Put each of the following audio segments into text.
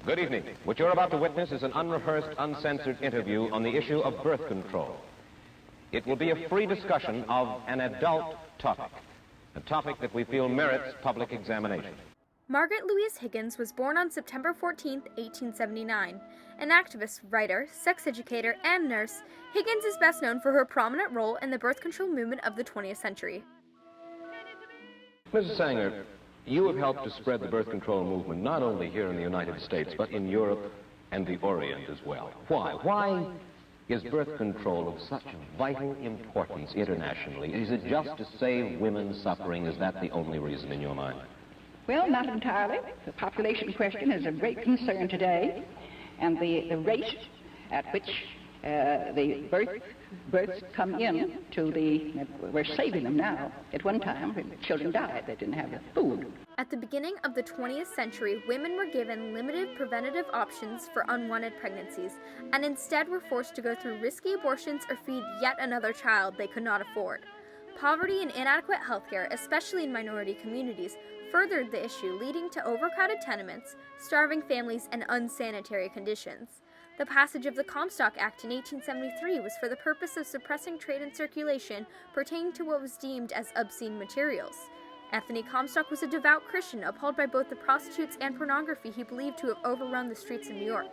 Good evening. What you're about to witness is an unrehearsed, uncensored interview on the issue of birth control. It will be a free discussion of an adult topic, a topic that we feel merits public examination. Margaret Louise Higgins was born on September 14, 1879. An activist, writer, sex educator, and nurse, Higgins is best known for her prominent role in the birth control movement of the 20th century. Mrs. Sanger, you have helped to spread the birth control movement not only here in the United States, but in Europe and the Orient as well. Why? Why is birth control of such vital importance internationally? Is it just to save women suffering? Is that the only reason in your mind? Well, not entirely. The population question is a great concern today, and the rate at which the births come in to we're saving them now. At one time, when children died, they didn't have the food. At the beginning of the 20th century, women were given limited preventative options for unwanted pregnancies, and instead were forced to go through risky abortions or feed yet another child they could not afford. Poverty and inadequate health care, especially in minority communities, furthered the issue, leading to overcrowded tenements, starving families, and unsanitary conditions. The passage of the Comstock Act in 1873 was for the purpose of suppressing trade and circulation pertaining to what was deemed as obscene materials. Anthony Comstock was a devout Christian, appalled by both the prostitutes and pornography he believed to have overrun the streets of New York.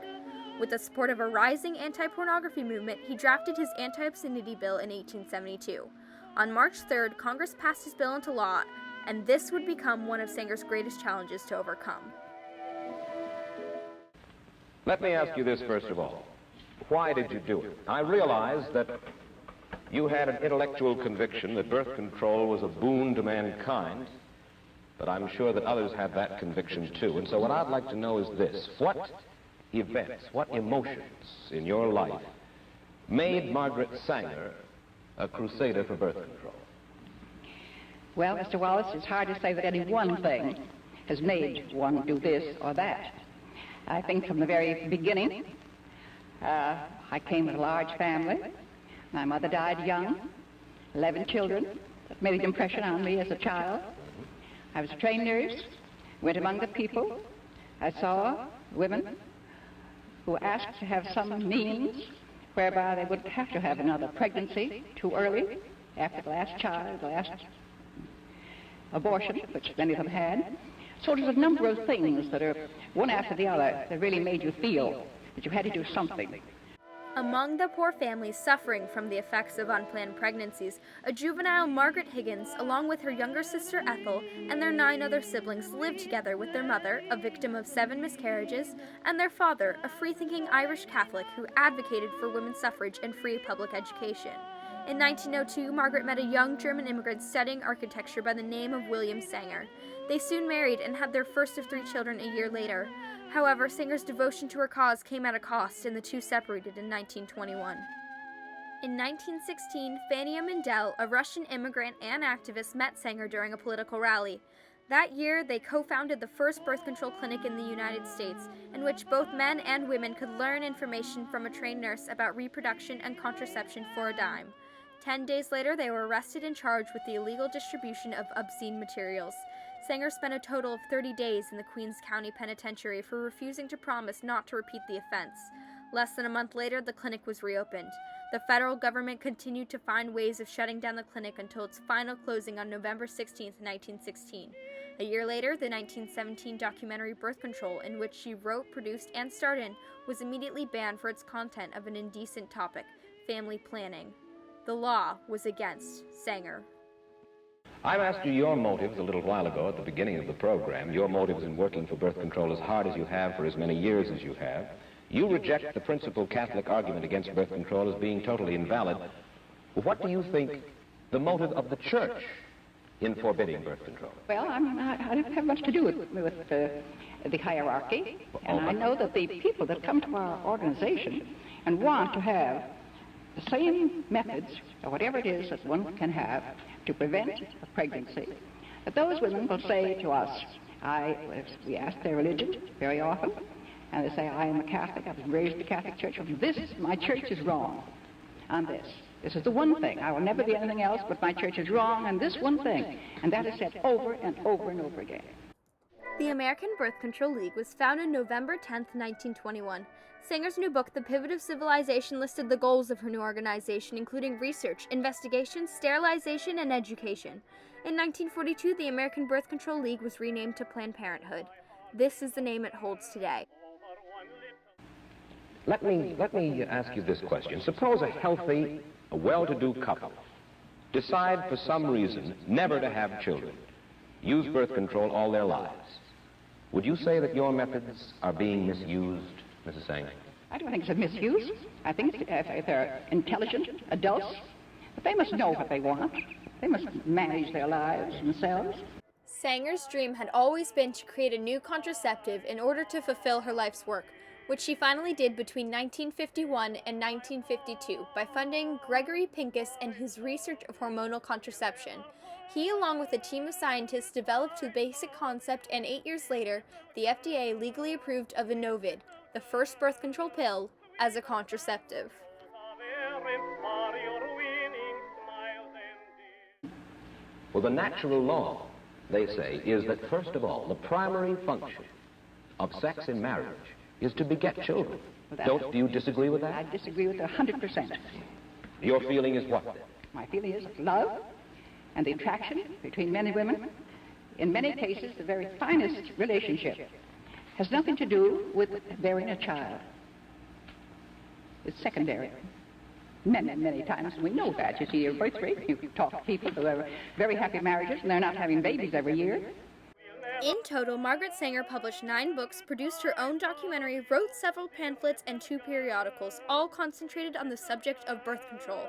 With the support of a rising anti-pornography movement, he drafted his anti-obscenity bill in 1872. On March 3rd, Congress passed his bill into law, and this would become one of Sanger's greatest challenges to overcome. Let me ask you this first of all. Why did you do it? I realize that you had an intellectual conviction that birth control was a boon to mankind, but I'm sure that others have that conviction too. And so what I'd like to know is this. What events, what emotions in your life made Margaret Sanger a crusader for birth control? Well, Mr. Wallace, it's hard to say that any one thing has made one do this or that. I think from the very beginning, I came with a large family. My mother died young, 11 children. That made an impression on me as a child. I was a trained nurse, went among the people. I saw women who asked to have some means whereby they wouldn't have to have another pregnancy too early after the last child, the last abortion, which many of them had. So there's a number of things that are one after the other that really made you feel that you had to do something. Among the poor families suffering from the effects of unplanned pregnancies, a juvenile Margaret Higgins, along with her younger sister Ethel and their 9 other siblings, lived together with their mother, a victim of 7 miscarriages, and their father, a free-thinking Irish Catholic who advocated for women's suffrage and free public education. In 1902, Margaret met a young German immigrant studying architecture by the name of William Sanger. They soon married and had their first of 3 children a year later. However, Sanger's devotion to her cause came at a cost, and the two separated in 1921. In 1916, Fania Mindel, a Russian immigrant and activist, met Sanger during a political rally. That year, they co-founded the first birth control clinic in the United States, in which both men and women could learn information from a trained nurse about reproduction and contraception for a dime. 10 days later, they were arrested and charged with the illegal distribution of obscene materials. Sanger spent a total of 30 days in the Queens County Penitentiary for refusing to promise not to repeat the offense. Less than a month later, the clinic was reopened. The federal government continued to find ways of shutting down the clinic until its final closing on November 16, 1916. A year later, the 1917 documentary Birth Control, in which she wrote, produced, and starred in, was immediately banned for its content of an indecent topic, family planning. The law was against Sanger. I've asked you your motives a little while ago at the beginning of the program, your motives in working for birth control as hard as you have for as many years as you have. You reject the principal Catholic argument against birth control as being totally invalid. What do you think the motive of the Church in forbidding birth control? Well, I don't have much to do with the hierarchy, and I know that the people that come to our organization and want to have the same methods, or whatever it is that one can have to prevent a pregnancy, that those women will say to us, we ask their religion very often, and they say, I am a Catholic, I was raised in the Catholic Church. My church is wrong on this. This is the one thing. I will never be anything else, but my church is wrong on this one thing. And that is said over and over and over again. The American Birth Control League was founded November 10, 1921. Sanger's new book, The Pivot of Civilization, listed the goals of her new organization, including research, investigation, sterilization, and education. In 1942, the American Birth Control League was renamed to Planned Parenthood. This is the name it holds today. Let me ask you this question. Suppose a healthy, a well-to-do couple decide for some reason never to have children, use birth control all their lives. Would you say that your methods are being misused, Mrs. Sanger? I don't think it's a misuse. I think if they're intelligent adults, they must know what they want. They must manage their lives themselves. Sanger's dream had always been to create a new contraceptive in order to fulfill her life's work, which she finally did between 1951 and 1952 by funding Gregory Pincus and his research of hormonal contraception. He, along with a team of scientists, developed the basic concept, and 8 years later, the FDA legally approved of Inovid, the first birth control pill, as a contraceptive. Well, the natural law, they say, is that, first of all, the primary function of sex in marriage is to beget children. Do you disagree with that? I disagree with it 100%. Your feeling is what, then? My feeling is love and the attraction between men and women. In many cases, the very finest relationship has nothing to do with bearing a child. It's secondary. Many times we know that. You see your birth rate, you talk to people who have very happy marriages and they're not having babies every year. In total, Margaret Sanger published 9 books, produced her own documentary, wrote several pamphlets, and 2 periodicals, all concentrated on the subject of birth control.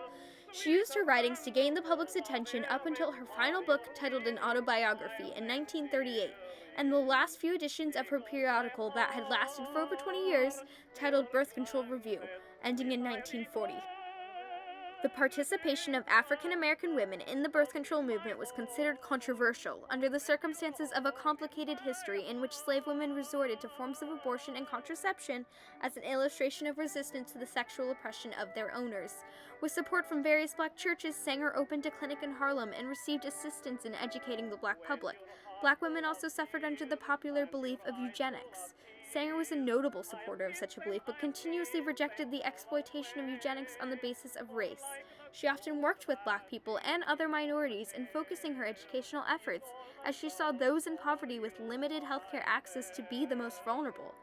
She used her writings to gain the public's attention up until her final book, titled An Autobiography, in 1938, and the last few editions of her periodical that had lasted for over 20 years, titled Birth Control Review, ending in 1940. The participation of African American women in the birth control movement was considered controversial under the circumstances of a complicated history in which slave women resorted to forms of abortion and contraception as an illustration of resistance to the sexual oppression of their owners. With support from various black churches, Sanger opened a clinic in Harlem and received assistance in educating the black public. Black women also suffered under the popular belief of eugenics. Sanger was a notable supporter of such a belief, but continuously rejected the exploitation of eugenics on the basis of race. She often worked with black people and other minorities in focusing her educational efforts, as she saw those in poverty with limited healthcare access to be the most vulnerable.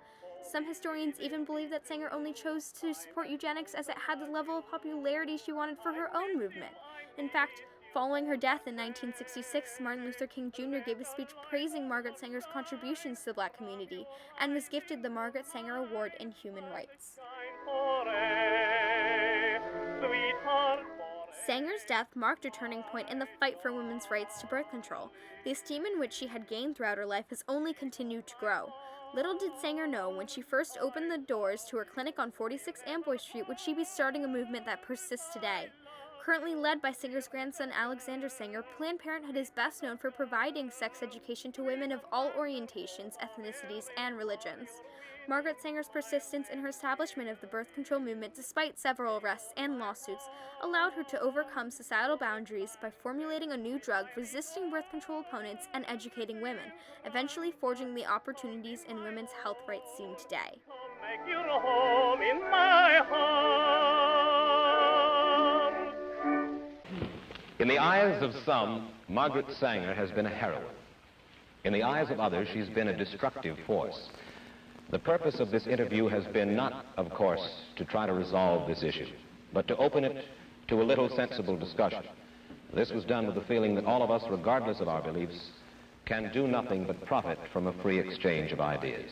Some historians even believe that Sanger only chose to support eugenics as it had the level of popularity she wanted for her own movement. In fact, following her death in 1966, Martin Luther King Jr. gave a speech praising Margaret Sanger's contributions to the black community and was gifted the Margaret Sanger Award in Human Rights. Sanger's death marked a turning point in the fight for women's rights to birth control. The esteem in which she had gained throughout her life has only continued to grow. Little did Sanger know when she first opened the doors to her clinic on 46 Amboy Street would she be starting a movement that persists today. Currently led by Sanger's grandson Alexander Sanger, Planned Parenthood is best known for providing sex education to women of all orientations, ethnicities, and religions. Margaret Sanger's persistence in her establishment of the birth control movement, despite several arrests and lawsuits, allowed her to overcome societal boundaries by formulating a new drug, resisting birth control opponents, and educating women, eventually forging the opportunities in women's health rights seen today. Make your home in my heart. In the eyes of some, Margaret Sanger has been a heroine. In the eyes of others, she's been a destructive force. The purpose of this interview has been not, of course, to try to resolve this issue, but to open it to a little sensible discussion. This was done with the feeling that all of us, regardless of our beliefs, can do nothing but profit from a free exchange of ideas.